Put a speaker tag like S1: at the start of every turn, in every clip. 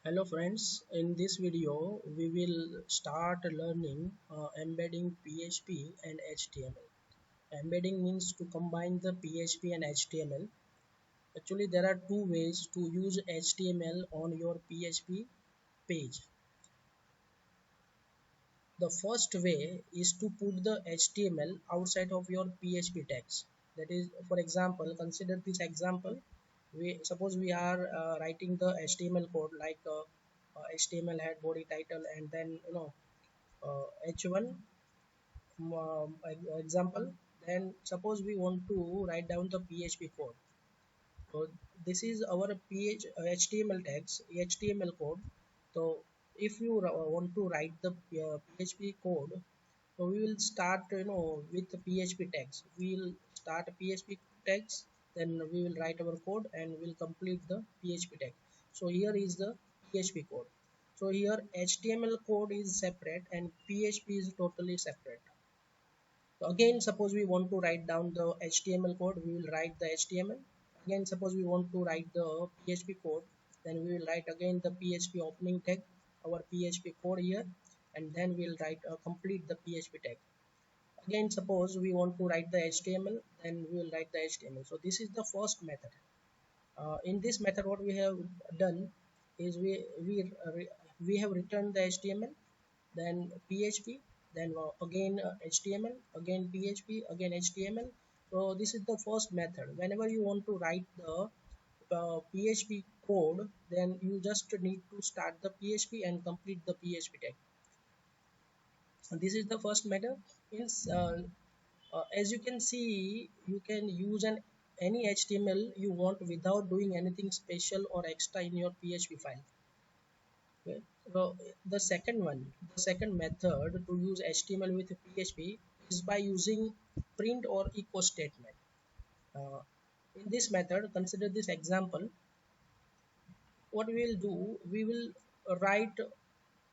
S1: Hello friends, in this video we will start learning embedding PHP and HTML. Embedding means to combine the PHP and HTML. Actually there are two ways to use HTML on your PHP page. The first way is to put the HTML outside of your PHP text. That is, for example, consider this example. We suppose we are writing the HTML code like HTML head, body, title, and then H1 example. Then suppose we want to write down the PHP code. So this is our HTML text, HTML code. So if you want to write the PHP code, so we will start with the PHP text. We will start PHP text, then we will write our code and we'll complete the PHP text. So here is the PHP code. So here HTML code is separate and PHP is totally separate. So again, suppose we want to write down the HTML code, we will write the HTML. Again, suppose we want to write the PHP code, then we will write again the PHP opening tag, our PHP code here, and then we'll write complete the PHP tag. Again, suppose we want to write the HTML, then we will write the HTML. So this is the first method. In this method, what we have done is we have returned the HTML, then PHP, then again HTML, again PHP, again HTML. So this is the first method. Whenever you want to write the PHP code, then you just need to start the PHP and complete the PHP tag. And this is the first method. Is as you can see, you can use any HTML you want without doing anything special or extra in your PHP file. Okay. So the second method to use HTML with PHP is by using print or echo statement. Uh, in this method, consider this example. What we will do, we will write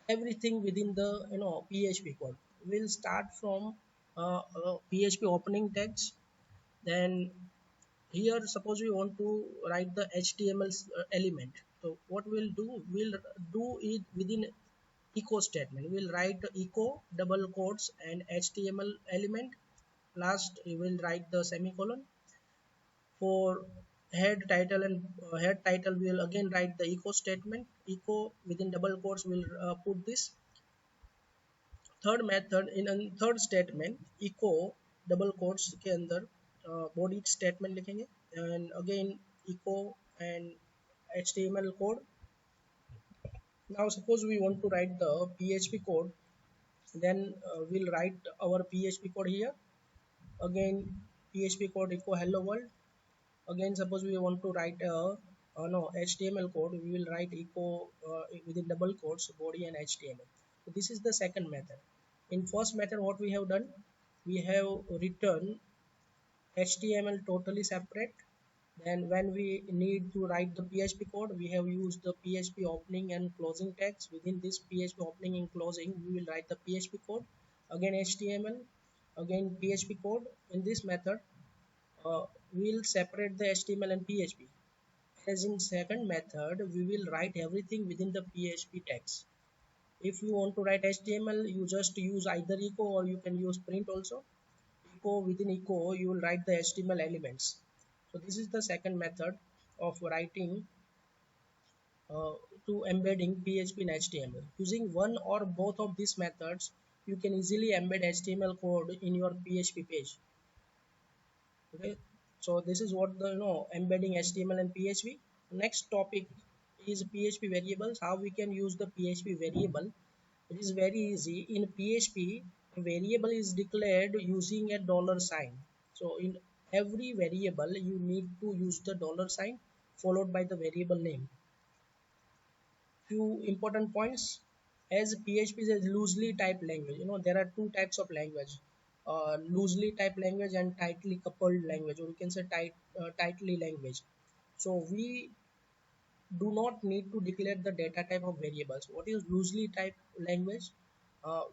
S1: everything within the PHP code. We'll start from PHP opening text. Then here, suppose we want to write the HTML element. So what we'll do it within echo statement. We'll write echo double quotes and HTML element. Last we will write the semicolon. For head title we will again write the echo statement. Echo within double quotes will put this. Third method, in a third statement echo double quotes के अंदर body statement लिखेंगे and again echo and HTML code. Now suppose we want to write the PHP code, then we'll write our PHP code here. Again PHP code echo hello world. Again suppose we want to write a no HTML code, we will write echo within double quotes body and HTML. So this is the second method. In first method, what we have done, we have written HTML totally separate. Then when we need to write the PHP code, we have used the PHP opening and closing tags. Within this PHP opening and closing, we will write the PHP code, again HTML, again PHP code. In this method, we will separate the HTML and PHP. As in second method, we will write everything within the PHP text. If you want to write HTML, you just use either echo or you can use print also. Echo, within echo you will write the HTML elements. So this is the second method of writing to embedding PHP and HTML. Using one or both of these methods, you can easily embed HTML code in your PHP page. Okay, so this is what the embedding HTML and PHP. Next topic is PHP variables. How we can use the PHP variable? It is very easy. In PHP, a variable is declared using a dollar sign. So in every variable, you need to use the dollar sign followed by the variable name. Few important points. As PHP is a loosely typed language, there are two types of language: loosely typed language and tightly coupled language, or you can say tightly language. So we do not need to declare the data type of variables. What is loosely typed language?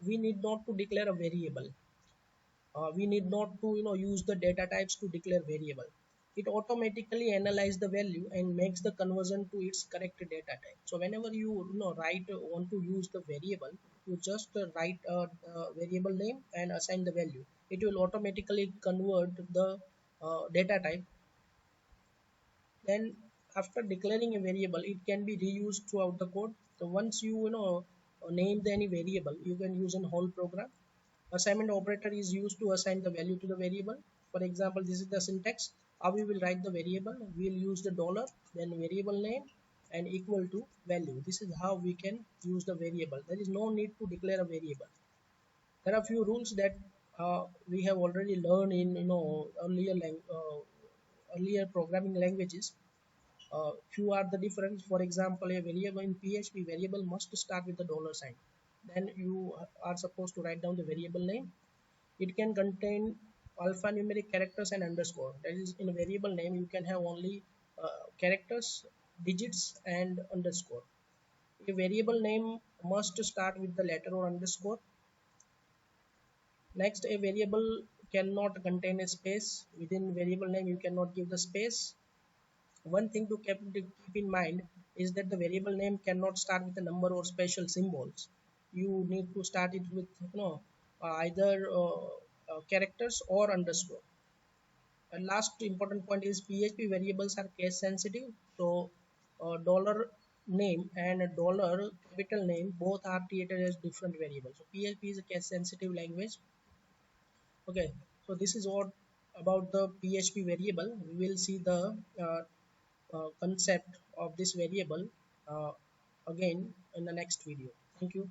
S1: We need not to declare a variable. We need not to use the data types to declare variable. it automatically analyze the value and makes the conversion to its correct data type. So whenever you know write want to use the variable, you just write a variable name and assign the value. It will automatically convert the data type. Then after declaring a variable, it can be reused throughout the code. So once you know name any variable, you can use in whole program. Assignment operator is used to assign the value to the variable. For example, this is the syntax. How we will write the variable? We will use the dollar, then variable name and equal to value. This is how we can use the variable. There is no need to declare a variable. There are few rules that we have already learned in earlier programming languages. Few are the difference. For example, a variable in PHP variable must start with the dollar sign. Then you are supposed to write down the variable name. It can contain alphanumeric characters and underscore. That is, in a variable name, you can have only characters, digits, and underscore. A variable name must start with the letter or underscore. Next, a variable cannot contain a space. Within variable name, you cannot give the space. One thing to keep in mind is that the variable name cannot start with a number or special symbols. You need to start it with either characters or underscore. And last important point is PHP variables are case sensitive. So dollar name and a dollar capital name both are treated as different variables. So PHP is a case sensitive language. Okay, so this is what about the PHP variable. We will see the concept of this variable uh, again in the next video. Thank you.